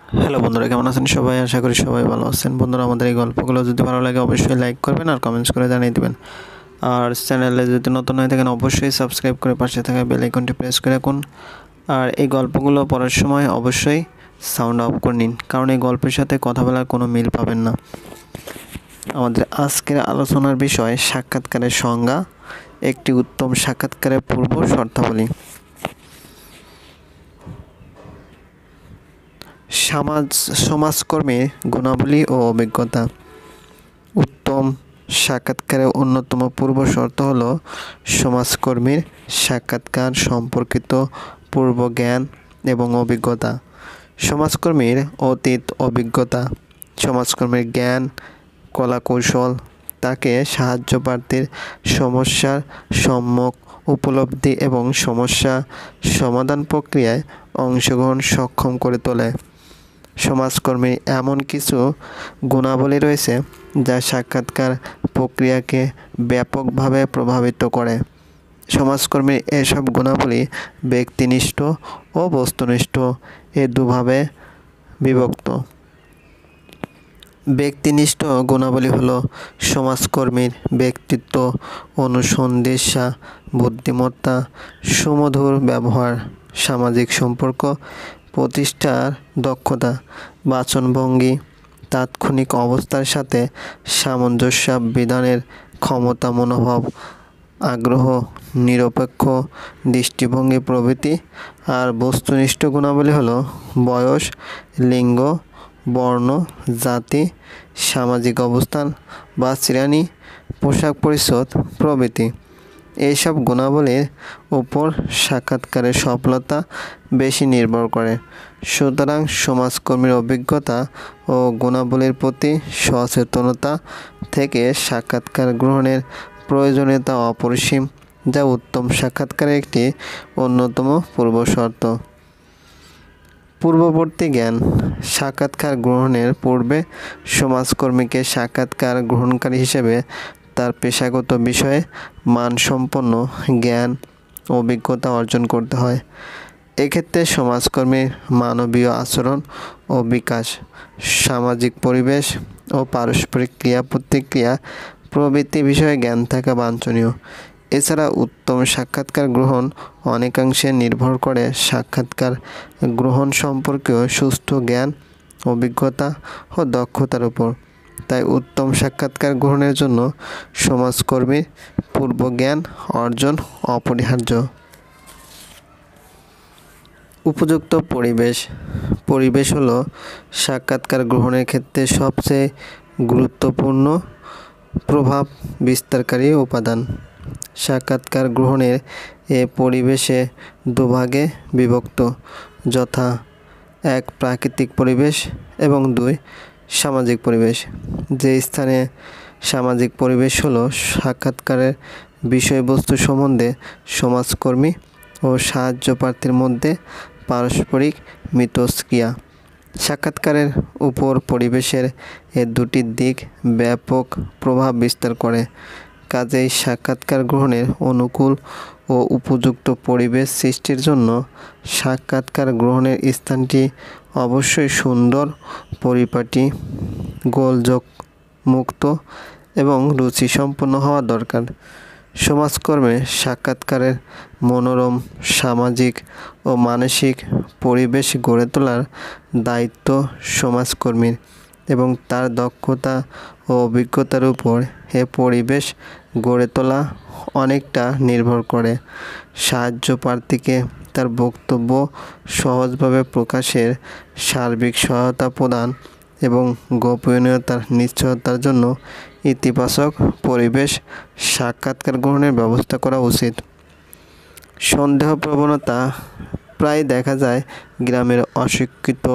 Hello বন্ধুরা, কেমন আছেন সবাই? আশা করি সবাই ভালো আছেন। বন্ধুরা, আমাদের এই গল্পগুলো যদি ভালো লাগে অবশ্যই লাইক করবেন আর কমেন্টস করে জানিয়ে দেবেন। আর চ্যানেলে যদি নতুন হয়ে থাকেন অবশ্যই সাবস্ক্রাইব করে পাশে থাকা বেল আইকনটি প্রেস করে রাখুন। আর এই গল্পগুলো পড়ার সময় অবশ্যই সাউন্ড অফ করে নিন, কারণ এই গল্পের সাথে কথা বলার কোনো মিল পাবেন না। আমাদের আজকের আলোচনার বিষয় সাক্ষাৎকারের সংজ্ঞা, একটি উত্তম সাক্ষাৎকারের পূর্ব শর্তাবলী। সমাজকর্মীর গুণাবলী ও অভিজ্ঞতা। উত্তম সাক্ষাৎকারের অন্যতম পূর্ব শর্ত হল সমাজকর্মীর সাক্ষাৎকার সম্পর্কিত পূর্ব জ্ঞান এবং অভিজ্ঞতা। সমাজকর্মীর অতীত অভিজ্ঞতা, সমাজকর্মীর জ্ঞান কলাকৌশল, তাকে সাহায্য প্রার্থীর সমস্যার সম্যক উপলব্ধি এবং সমস্যা সমাধান প্রক্রিয়ায় অংশগ্রহণ সক্ষম করে তোলে। সমাজকর্মীর এমন কিছু গুণাবলী রয়েছে যা সাক্ষাৎকার প্রক্রিয়াকে ব্যাপকভাবে প্রভাবিত করে। সমাজকর্মীর এসব গুণাবলী ব্যক্তিনিষ্ঠ ও বস্তুনিষ্ঠ এ দুভাবে বিভক্ত। ব্যক্তিনিষ্ঠ গুণাবলী হলো সমাজকর্মীর ব্যক্তিত্ব, অনুসন্ধিৎসা, বুদ্ধিমত্তা, সুমধুর ব্যবহার, সামাজিক সম্পর্ক প্রতিষ্ঠার দক্ষতা, বাচনভঙ্গি, তাৎক্ষণিক অবস্থার সাথে সামঞ্জস্য বিধানের ক্ষমতা, মনোভাব, আগ্রহ, নিরপেক্ষ দৃষ্টিভঙ্গি প্রভৃতি। আর বস্তুনিষ্ঠ গুণাবলী হলো বয়স, লিঙ্গ, বর্ণ, জাতি, সামাজিক অবস্থান বা শ্রেণী, পোশাক পরিচ্ছদ প্রভৃতি। এইসব গুণাবলীর উপর সাক্ষাৎকারের সফলতা বেশি নির্ভর করে। সুতরাং সমাজকর্মীর অভিজ্ঞতা ও গুণাবলীর প্রতি সচেতনতা থেকে সাক্ষাৎকার গ্রহণের প্রয়োজনীয়তা অপরিসীম, যা উত্তম সাক্ষাৎকারের একটি অন্যতম পূর্বশর্ত। পূর্ববর্তী জ্ঞান। সাক্ষাৎকার গ্রহণের পূর্বে সমাজকর্মীকে সাক্ষাৎকার গ্রহণকারী হিসেবে তার পেশাগত বিষয়ে মানসম্পন্ন জ্ঞান অভিজ্ঞতা অর্জন করতে হয়। এক্ষেত্রে সমাজকর্মীর মানবীয় আচরণ ও বিকাশ, সামাজিক পরিবেশ ও পারস্পরিক ক্রিয়া প্রতিক্রিয়া প্রভৃতি বিষয়ে জ্ঞান থাকা বাঞ্ছনীয়। এছাড়া উত্তম সাক্ষাৎকার গ্রহণ অনেকাংশে নির্ভর করে সাক্ষাৎকার গ্রহণ সম্পর্কীয় সুষ্ঠু জ্ঞান, অভিজ্ঞতা ও দক্ষতার উপর। তাই উত্তম সাক্ষাৎকার গ্রহণের জন্য সমাজকর্মীর পূর্ব জ্ঞান অর্জন অপরিহার্য। উপযুক্ত পরিবেশ। পরিবেশ হলো সাক্ষাৎকার গ্রহণের ক্ষেত্রে সবচেয়ে গুরুত্বপূর্ণ প্রভাব বিস্তারকারী উপাদান। সাক্ষাৎকার গ্রহণের এ পরিবেশে দুভাগে বিভক্ত, যথা 1 প্রাকৃতিক পরিবেশ এবং 2 সামাজিক পরিবেশ। যে স্থানে সামাজিক পরিবেশ হলো সাক্ষাৎকারের বিষয়বস্তু সম্বন্ধে সমাজকর্মী ও সাহায্য প্রার্থীর মধ্যে পারস্পরিক মিথস্ক্রিয়া। সাক্ষাৎকারের উপর পরিবেশের এ দুটি দিক ব্যাপক প্রভাব বিস্তার করে। কাজেই সাক্ষাৎকার গ্রহণের অনুকূল ও উপযুক্ত পরিবেশ সৃষ্টির জন্য সাক্ষাৎকার গ্রহণের স্থানটি অবশ্যই সুন্দর, পরিপাটি, গোলযোগ মুক্ত এবং রুচিসম্পন্ন হওয়া দরকার। সমাজকর্মে সাক্ষাৎকারের মনোরম সামাজিক ও মানসিক পরিবেশ গড়ে তোলার দায়িত্ব সমাজকর্মীর এবং তার দক্ষতা ও অভিজ্ঞতার উপর এ পরিবেশ গড়ে তোলা অনেকটা নির্ভর করে। সাহায্য প্রার্থীকে তার বক্তব্য সহজভাবে প্রকাশের, সার্বিক সহায়তা প্রদান এবং গোপনীয়তার নিশ্চয়তার জন্য ইতিবাচক পরিবেশ সাক্ষাৎকার গ্রহণের ব্যবস্থা করা উচিত। সন্দেহ প্রবণতা। প্রায় দেখা যায় গ্রামের অশিক্ষিত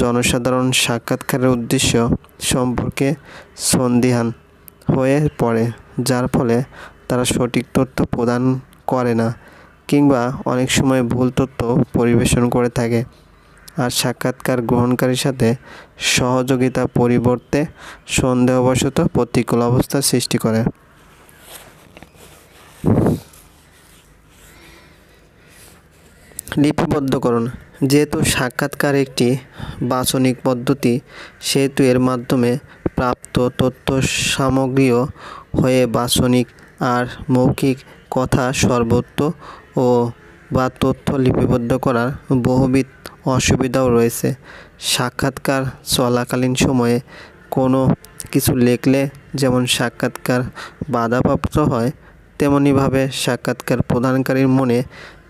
জনসাধারণ সাক্ষাৎকারের উদ্দেশ্য সম্পর্কে সন্দিহান হয়ে পড়ে, যার ফলে তারা সঠিক তথ্য প্রদান করে না কিংবা অনেক সময় ভুল তথ্য পরিবেশন করে থাকে। আর সাক্ষাৎকার গ্রহণকারীর সাথে সহযোগিতা পরিবর্তে সন্দেহবশত প্রতিকূল অবস্থার সৃষ্টি করে। লিপিবদ্ধকরণ। যেহেতু সাক্ষাৎকার একটি বাচনিক পদ্ধতি, সেহেতু এর মাধ্যমে প্রাপ্ত তথ্য সামগ্রীও হয়ে বাচনিক আর মৌখিক কথা সর্বত্র ও বা তথ্য লিপিবদ্ধ করার বহুবিধ অসুবিধাও রয়েছে। সাক্ষাৎকার চলাকালীন সময়ে কোনো কিছু লিখলে যেমন সাক্ষাৎকার বাধাপ্রাপ্ত হয়, তেমনিভাবে সাক্ষাৎকার প্রদানকারীর মনে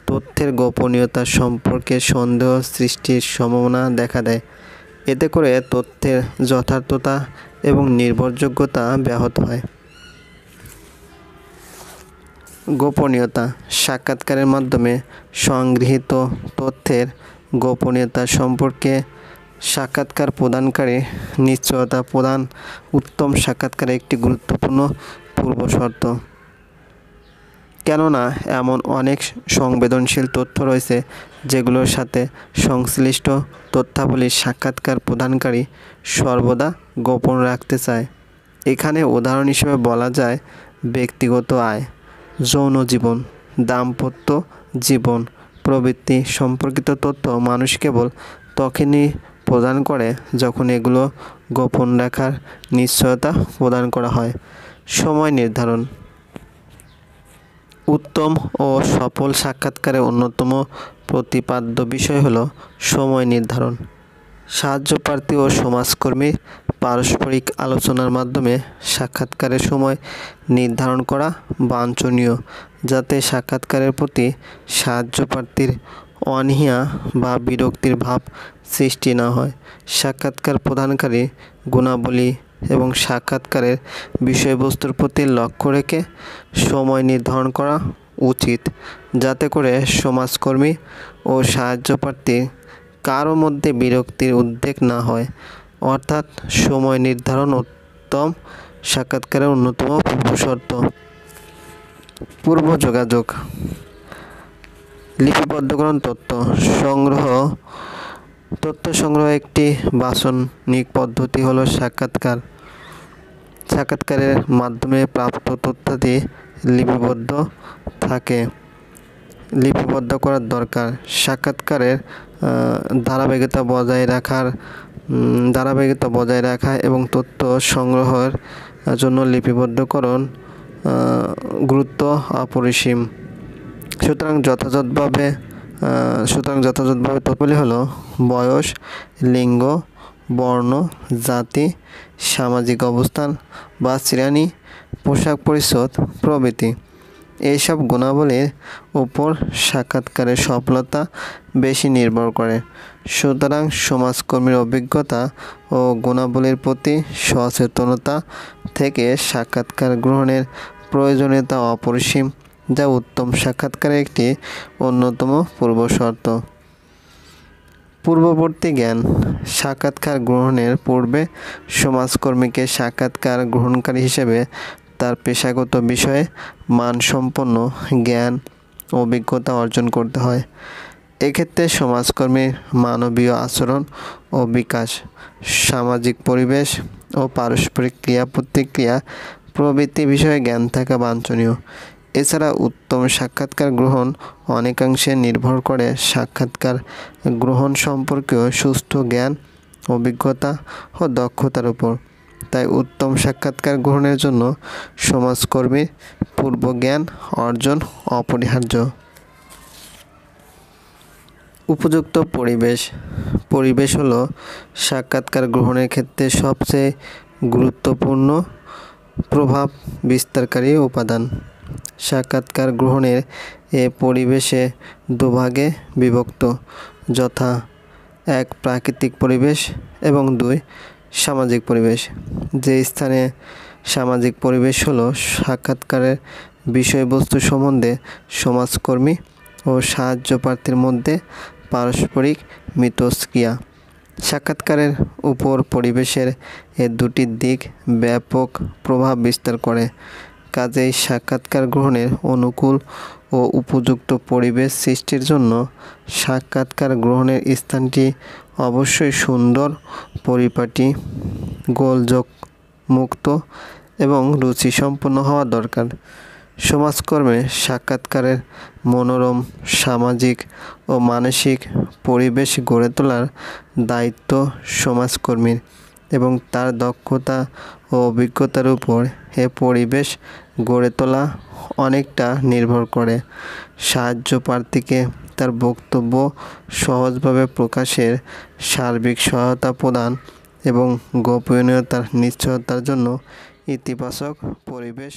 তথ্যের গোপনীয়তা সম্পর্কে সন্দেহ সৃষ্টির সম্ভাবনা দেখা দেয়। এতে করে তথ্যের যথার্থতা এবং নির্ভরযোগ্যতা ব্যাহত হয়। গোপনীয়তা। সাক্ষাৎকারের মাধ্যমে সংগৃহীত তথ্যের গোপনীয়তা সম্পর্কে সাক্ষাৎকার প্রদানকারী নিশ্চয়তা প্রদান উত্তম সাক্ষাৎকারের একটি গুরুত্বপূর্ণ পূর্বশর্ত। কেননা এমন অনেক সংবেদনশীল তথ্য রয়েছে যেগুলোর সাথে সংশ্লিষ্ট তথ্যাবলী সাক্ষাৎকার প্রদানকারী সর্বদা গোপন রাখতে চায়। এখানে উদাহরণ হিসেবে বলা যায় ব্যক্তিগত আয়, যৌন জীবন, দাম্পত্য জীবন প্রভৃতি সম্পর্কিত তথ্য মানুষ কেবল তখনই প্রদান করে যখন এগুলো গোপন রাখার নিশ্চয়তা প্রদান করা হয়। সময় নির্ধারণ। উত্তম ও সফল সাক্ষাৎকারের অন্যতম প্রতিপাদ্য বিষয় হলো সময় নির্ধারণ। সাহায্যপ্রার্থী ও সমাজকর্মীর পারস্পরিক আলোচনার মাধ্যমে সাক্ষাৎকারের সময় নির্ধারণ করা বাঞ্ছনীয়, যাতে সাক্ষাৎকারের প্রতি সাহায্যপ্রার্থীর অনীহা বা বিরক্তির ভাব সৃষ্টি না হয়। সাক্ষাৎকার প্রদানকারী গুণাবলী এবং সাক্ষাৎকারের বিষয়বস্তুর প্রতি লক্ষ্য রেখে সময় নির্ধারণ করা উচিত, যাতে করে সমাজকর্মী ও সাহায্যপ্রার্থী কারো মধ্যে বিরক্তির উদ্বেগ না হয়। অর্থাৎ সময় নির্ধারণ উত্তম সাক্ষাৎকারের অন্যতম পূর্বশর্ত। পূর্ব যোগাযোগ। লিপিবদ্ধকরণ। তথ্য সংগ্রহ একটি বাচনিক পদ্ধতি হলো সাক্ষাৎকারের মাধ্যমে প্রাপ্ত তথ্যাদি লিপিবদ্ধ করার দরকার। সাক্ষাৎকারের ধারাবাহিকতা বজায় রাখা এবং তথ্য সংগ্রহের জন্য লিপিবদ্ধকরণ গুরুত্ব অপরিসীম। সুতরাং যথাযথভাবে তথ্যগুলি হলো বয়স, লিঙ্গ, বর্ণ, জাতি, সামাজিক অবস্থান বা শ্রেণী, পোশাক পরিচ্ছদ প্রভৃতি। এইসব গুণাবলীর উপর সাক্ষাৎকারের সফলতা বেশি নির্ভর করে। সুতরাং সমাজকর্মীর অভিজ্ঞতা ও গুণাবলীর প্রতি সচেতনতা থেকে সাক্ষাৎকার গ্রহণের প্রয়োজনীয়তা অপরিসীম, যা উত্তম সাক্ষাৎকারের একটি অন্যতম পূর্বশর্ত। পূর্ববর্তী জ্ঞান। সাক্ষাৎকার গ্রহণের পূর্বে সমাজকর্মীকে সাক্ষাৎকার গ্রহণকারী হিসেবে তার পেশাগত বিষয়ে মানসম্পন্ন জ্ঞান ও অভিজ্ঞতা অর্জন করতে হয়। এক্ষেত্রে সমাজকর্মীর মানবীয় আচরণ ও বিকাশ, সামাজিক পরিবেশ ও পারস্পরিক ক্রিয়া প্রতিক্রিয়া প্রভৃতি বিষয়ে জ্ঞান থাকা বাঞ্ছনীয়। এছাড়া উত্তম সাক্ষাৎকার গ্রহণ অনেকাংশে নির্ভর করে সাক্ষাৎকার গ্রহণ সম্পর্কীয় সুষ্ঠু জ্ঞান, অভিজ্ঞতা ও দক্ষতার উপর। তাই উত্তম সাক্ষাৎকার গ্রহণের জন্য সমাজকর্মীর পূর্ব জ্ঞান অর্জন অপরিহার্য। উপযুক্ত পরিবেশ হলো সাক্ষাৎকার গ্রহণের ক্ষেত্রে সবচেয়ে গুরুত্বপূর্ণ প্রভাব বিস্তারকারী উপাদান। সাক্ষাৎকার গ্রহণের এ পরিবেশে দুভাগে বিভক্ত, যথা ১ প্রাকৃতিক পরিবেশ এবং ২ সামাজিক পরিবেশ। যে স্থানে সামাজিক পরিবেশ হলো সাক্ষাৎকারের বিষয়বস্তু সম্বন্ধে সমাজকর্মী ও সাহায্যপ্রার্থীর মধ্যে পারস্পরিক মিথস্ক্রিয়া। সাক্ষাৎকারের উপর পরিবেশের এ দুটি দিক ব্যাপক প্রভাব বিস্তার করে। কাজেই সাক্ষাৎকার গ্রহণের অনুকূল ও উপযুক্ত পরিবেশ সৃষ্টির জন্য সাক্ষাৎকার গ্রহণের স্থানটি অবশ্যই সুন্দর, পরিপাটি, গোলযোগ মুক্ত এবং রুচিসম্পন্ন হওয়া দরকার। সমাজকর্মে সাক্ষাৎকারের মনোরম সামাজিক ও মানসিক পরিবেশ গড়ে তোলার দায়িত্ব সমাজকর্মীর এবং তার দক্ষতা ও অভিজ্ঞতার উপর এ পরিবেশ গড়ে তোলা অনেকটা নির্ভর করে। সাহায্য প্রার্থীকে তার বক্তব্য সহজভাবে প্রকাশের, সার্বিক সহায়তা প্রদান এবং গোপনীয়তার নিশ্চয়তার জন্য ইতিবাচক পরিবেশ